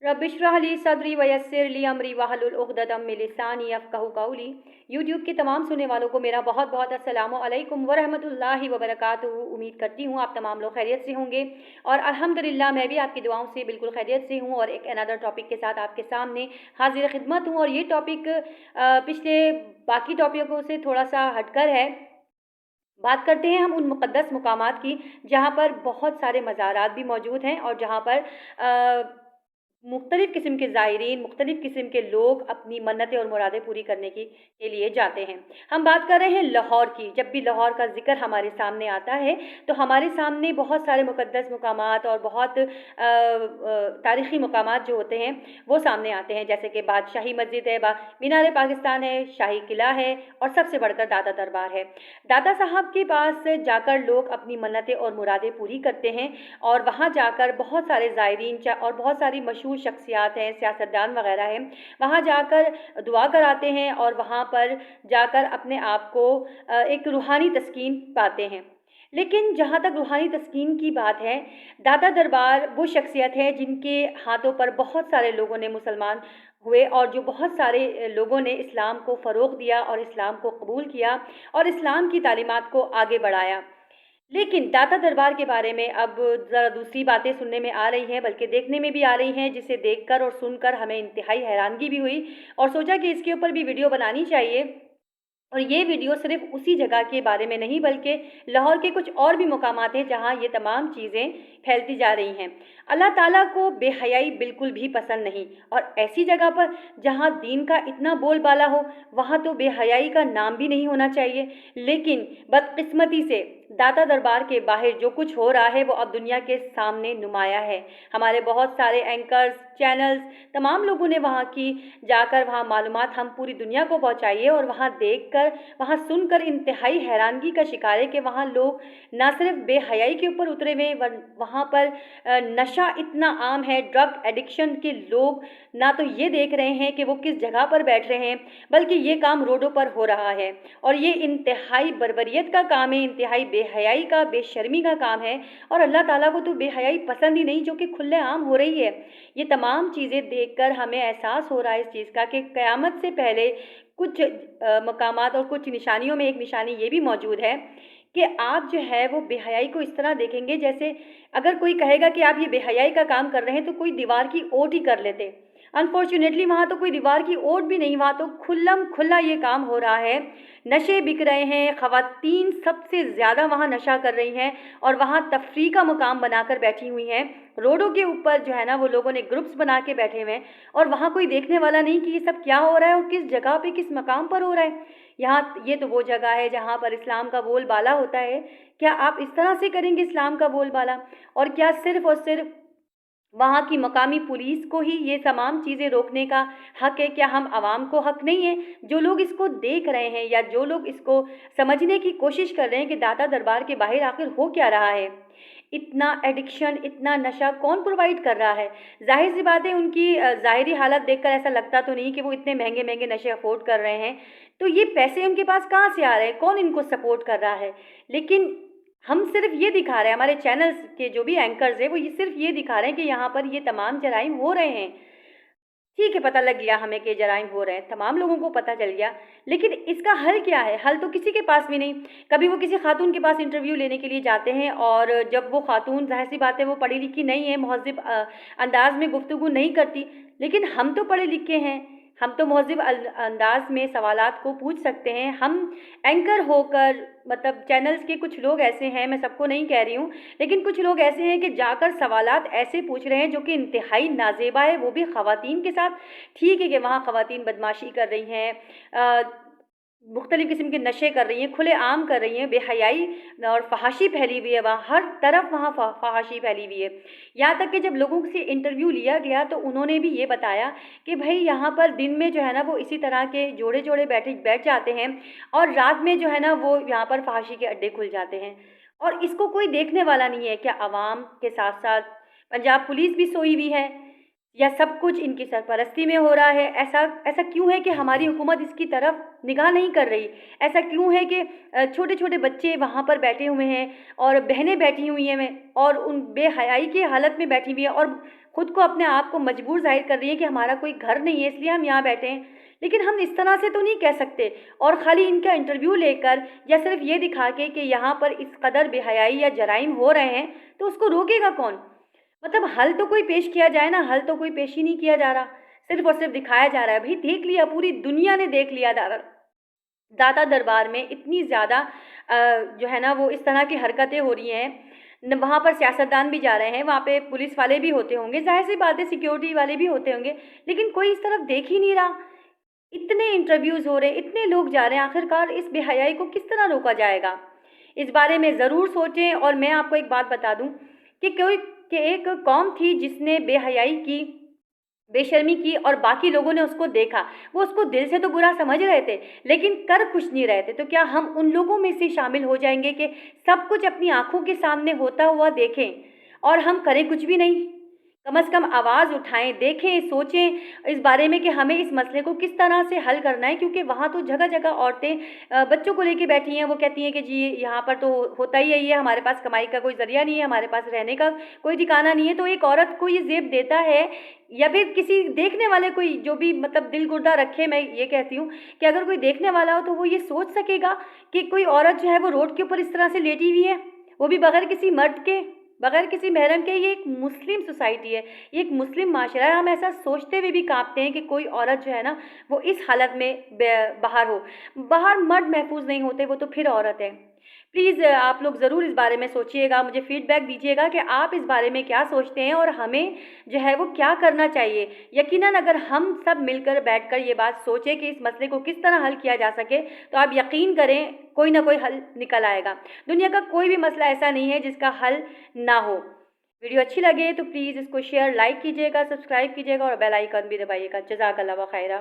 रबिश्रह ली सदरी वयस्सिर ली अमरी वहलुल उक़दतम मिन लिसानी यफ़क़हू क़ौली। यूट्यूब के तमाम सुनने वालों को मेरा बहुत बहुत अस्सलामु अलैकुम व रहमतुल्लाहि व बरकातुहू। उम्मीद करती हूँ आप तमाम लोग खैरियत से होंगे और अल्हम्दुलिल्लाह मैं भी आपकी दुआओं से बिल्कुल खैरियत से हूँ और एक अनदर टॉपिक के साथ आपके सामने हाजिर खिदमत हूँ। और ये टॉपिक पिछले बाकी टॉपिकों से थोड़ा सा हटकर है। बात करते हैं हम उन मुक़द्दस मुकामात की जहाँ पर बहुत सारे मज़ारात भी मौजूद हैं और जहाँ पर मुख्तलिफ़ किस्म के ज़ायरीन, मुख्तलिफ़ किस्म के लोग अपनी मन्नतें और मुरादें पूरी करने के लिए जाते हैं। हम बात कर रहे हैं लाहौर की। जब भी लाहौर का ज़िक्र हमारे सामने आता है तो हमारे सामने बहुत सारे मुक़द्दस मुकामात और बहुत तारीख़ी मुकामात जो होते हैं वो सामने आते हैं, जैसे कि बादशाही मस्जिद है, मीनार पाकिस्तान है, शाही किला है और सबसे बढ़कर दादा दरबार है। दादा साहब के पास जाकर लोग अपनी मन्नतें और मुरादें पूरी करते हैं और वहाँ जाकर बहुत सारे ज़ायरीन और बहुत सारी मशहूर शख्सियात हैं, सियासतदान वगैरह हैं, वहाँ जाकर दुआ कराते हैं और वहाँ पर जाकर अपने आप को एक रूहानी तस्कीन पाते हैं। लेकिन जहाँ तक रूहानी तस्कीन की बात है, दादा दरबार वो शख्सियत है जिनके हाथों पर बहुत सारे लोगों ने मुसलमान हुए और जो बहुत सारे लोगों ने इस्लाम को फ़रोग़ दिया और इस्लाम को कबूल किया और इस्लाम की तालीमात को आगे बढ़ाया। लेकिन दाता दरबार के बारे में अब ज़रा दूसरी बातें सुनने में आ रही हैं, बल्कि देखने में भी आ रही हैं, जिसे देखकर और सुनकर हमें इंतहाई हैरानगी भी हुई और सोचा कि इसके ऊपर भी वीडियो बनानी चाहिए। और ये वीडियो सिर्फ उसी जगह के बारे में नहीं बल्कि लाहौर के कुछ और भी मुकामात हैं जहाँ ये तमाम चीज़ें फैलती जा रही हैं। अल्लाह ताला को बेहयाई बिल्कुल भी पसंद नहीं और ऐसी जगह पर जहाँ दीन का इतना बोलबाला हो वहाँ तो बेहयाई का नाम भी नहीं होना चाहिए। लेकिन बदकिस्मती से दाता दरबार के बाहर जो कुछ हो रहा है वो अब दुनिया के सामने नुमाया है। हमारे बहुत सारे एंकर्स, चैनल्स, तमाम लोगों ने वहाँ की जाकर वहाँ मालूमात हम पूरी दुनिया को पहुँचाई और वहाँ देखकर, वहाँ सुनकर इंतहाई हैरानगी का शिकार है कि वहाँ लोग ना सिर्फ बेहयाई के ऊपर उतरे हुए, वहाँ पर नशा इतना आम है, ड्रग एडिक्शन के लोग ना तो ये देख रहे हैं कि वो किस जगह पर बैठ रहे हैं, बल्कि ये काम रोडों पर हो रहा है और ये इंतहाई बर्बरियत का काम है, इंतहाई बेहयाई का, बेशर्मी का काम है। और अल्लाह ताला को तो बेहयाई पसंद ही नहीं जो कि खुलेआम हो रही है। ये तमाम चीज़ें देखकर हमें एहसास हो रहा है इस चीज़ का कि क़यामत से पहले कुछ मकामात और कुछ निशानियों में एक निशानी ये भी मौजूद है कि आप जो है वो बेहयाई को इस तरह देखेंगे जैसे अगर कोई कहेगा कि आप ये बेहयाई का काम कर रहे हैं तो कोई दीवार की ओट ही कर लेते। अनफॉर्चुनेटली वहाँ तो कोई दीवार की ओट भी नहीं, वहाँ तो खुल्लम खुल्ला ये काम हो रहा है। नशे बिक रहे हैं, ख़वातीन सबसे ज़्यादा वहाँ नशा कर रही हैं और वहाँ तफरीह का मुकाम बनाकर बैठी हुई हैं। रोडों के ऊपर जो है ना वो लोगों ने ग्रुप्स बना के बैठे हुए हैं और वहाँ कोई देखने वाला नहीं कि ये सब क्या हो रहा है और किस जगह पे, किस मकाम पर हो रहा है। यहाँ ये तो वो जगह है जहाँ पर इस्लाम का बोलबाला होता है। क्या आप इस तरह से करेंगे इस्लाम का बोलबाला? और क्या सिर्फ़ और सिर्फ वहाँ की मकामी पुलिस को ही ये तमाम चीज़ें रोकने का हक़ है? क्या हम आवाम को हक़ नहीं है? जो लोग इसको देख रहे हैं या जो लोग इसको समझने की कोशिश कर रहे हैं कि दाता दरबार के बाहर आखिर हो क्या रहा है, इतना एडिक्शन, इतना नशा कौन प्रोवाइड कर रहा है? ज़ाहिर सी बात है उनकी ज़ाहिरी हालत देखकर ऐसा लगता तो नहीं कि वो इतने महंगे-महंगे नशे अफ़ोर्ड कर रहे हैं। तो ये पैसे उनके पास कहाँ से आ रहे हैं? कौन इनको सपोर्ट कर रहा है? लेकिन हम सिर्फ ये दिखा रहे हैं, हमारे चैनल्स के जो भी एंकर्स हैं वो ये सिर्फ ये दिखा रहे हैं कि यहाँ पर ये तमाम जराइम हो रहे हैं। ठीक है, पता लग गया हमें कि जराइम हो रहे हैं, तमाम लोगों को पता चल गया, लेकिन इसका हल क्या है? हल तो किसी के पास भी नहीं। कभी वो किसी खातून के पास इंटरव्यू लेने के लिए जाते हैं और जब वो खातून, ज़ाहिर सी बात है वो पढ़ी लिखी नहीं है, महज़्ज़ब अंदाज़ में गुफ्तगू नहीं करती, लेकिन हम तो पढ़े लिखे हैं, हम तो महज़्ज़ब अंदाज़ में सवालात को पूछ सकते हैं। हम एंकर होकर, मतलब चैनल्स के कुछ लोग ऐसे हैं, मैं सबको नहीं कह रही हूँ, लेकिन कुछ लोग ऐसे हैं कि जाकर सवालात ऐसे पूछ रहे हैं जो कि इंतहाई नाज़ेबा है, वो भी ख़वातीन के साथ। ठीक है कि वहाँ ख़वातीन बदमाशी कर रही हैं, मुख्तलिफ़ किस्म के नशे कर रही हैं, खुलेआम कर रही हैं, बेहयाई और फ़हाशी फैली हुई है वहाँ, हर तरफ वहाँ फ़हाशी फैली हुई है। यहाँ तक कि जब लोगों से इंटरव्यू लिया गया तो उन्होंने भी ये बताया कि भई यहाँ पर दिन में जो है ना वो इसी तरह के जोड़े-जोड़े बैठ जाते हैं और रात में जो है ना वो यहाँ पर फ़हाशी के अड्डे खुल जाते हैं और इसको कोई देखने वाला नहीं है। क्या आवाम के साथ-साथ पंजाब पुलिस भी सोई हुई है या सब कुछ इनकी सरपरस्ती में हो रहा है? ऐसा ऐसा क्यों है कि हमारी हुकूमत इसकी तरफ निगाह नहीं कर रही? ऐसा क्यों है कि छोटे-छोटे बच्चे वहाँ पर बैठे हुए हैं और बहनें बैठी हुई हैं और उन बेहयाई की हालत में बैठी हुई हैं और خود کو اپنے آپ کو مجبور ظاہر کر رہی ہیں کہ ہمارا کوئی گھر نہیں ہے اس لیے ہم یہاں بیٹھے ہیں، لیکن ہم اس طرح سے تو نہیں کہہ سکتے۔ اور خالی ان کا انٹرویو لے کر یا صرف یہ دکھا کے کہ یہاں پر اس قدر بے حیائی یا جرائم ہو رہے ہیں تو اس کو روکے گا کون؟ مطلب حل تو کوئی پیش کیا جائے نا، حل تو کوئی پیش ہی نہیں کیا جا رہا، صرف اور صرف دکھایا جا رہا ہے۔ بھائی دیکھ لیا، پوری دنیا نے دیکھ لیا، داتا دربار میں اتنی زیادہ جو ہے نا وہ اس طرح کی حرکتیں ہو رہی ہیں، وہاں پر سیاستدان بھی جا رہے ہیں، وہاں پہ پولیس والے بھی ہوتے ہوں گے، ظاہر سی بات ہے سیکیورٹی والے بھی ہوتے ہوں گے، لیکن کوئی اس طرف دیکھ ہی نہیں رہا۔ اتنے انٹرویوز ہو رہے ہیں، اتنے لوگ جا رہے ہیں، آخرکار اس بے حیائی کو کس طرح روکا جائے گا؟ اس بارے میں ضرور سوچیں۔ اور میں آپ کو ایک بات بتا دوں کہ ایک قوم تھی جس نے بے حیائی کی، بے شرمی کی، اور باقی لوگوں نے اس کو دیکھا، وہ اس کو دل سے تو برا سمجھ رہے تھے لیکن کر کچھ نہیں رہے تھے۔ تو کیا ہم ان لوگوں میں سے شامل ہو جائیں گے کہ سب کچھ اپنی آنکھوں کے سامنے ہوتا ہوا دیکھیں اور ہم کریں کچھ بھی نہیں؟ کم از کم آواز اٹھائیں، دیکھیں، سوچیں اس بارے میں کہ ہمیں اس مسئلے کو کس طرح سے حل کرنا ہے، کیونکہ وہاں تو جگہ جگہ عورتیں بچوں کو لے کے بیٹھی ہیں، وہ کہتی ہیں کہ جی یہاں پر تو ہوتا ہی ہے، ہمارے پاس کمائی کا کوئی ذریعہ نہیں ہے، ہمارے پاس رہنے کا کوئی ٹھکانہ نہیں ہے۔ تو ایک عورت کو یہ زیب دیتا ہے یا پھر کسی دیکھنے والے کوئی جو بھی مطلب دل گردہ رکھے، میں یہ کہتی ہوں کہ اگر کوئی دیکھنے والا ہو تو وہ یہ سوچ سکے گا کہ کوئی عورت جو ہے وہ روڈ کے اوپر اس طرح سے لیٹی ہوئی ہے، وہ بھی بغیر کسی مرد کے، بغیر کسی محرم کے۔ یہ ایک مسلم سوسائٹی ہے، یہ ایک مسلم معاشرہ ہے، ہم ایسا سوچتے ہوئے بھی کانپتے ہیں کہ کوئی عورت جو ہے نا وہ اس حالت میں باہر ہو۔ باہر مرد محفوظ نہیں ہوتے، وہ تو پھر عورت ہے۔ پلیز آپ لوگ ضرور اس بارے میں سوچئے گا، مجھے فیڈ بیک دیجیے گا کہ آپ اس بارے میں کیا سوچتے ہیں اور ہمیں جو ہے وہ کیا کرنا چاہیے۔ یقیناً اگر ہم سب مل کر بیٹھ کر یہ بات سوچیں کہ اس مسئلے کو کس طرح حل کیا جا سکے تو آپ یقین کریں کوئی نہ کوئی حل نکل آئے گا۔ دنیا کا کوئی بھی مسئلہ ایسا نہیں ہے جس کا حل نہ ہو۔ ویڈیو اچھی لگے تو پلیز اس کو شیئر، لائک کیجیے گا، سبسکرائب کیجیے گا اور بیل آئیکن بھی دبائیے گا۔ جزاک اللہ خیرہ۔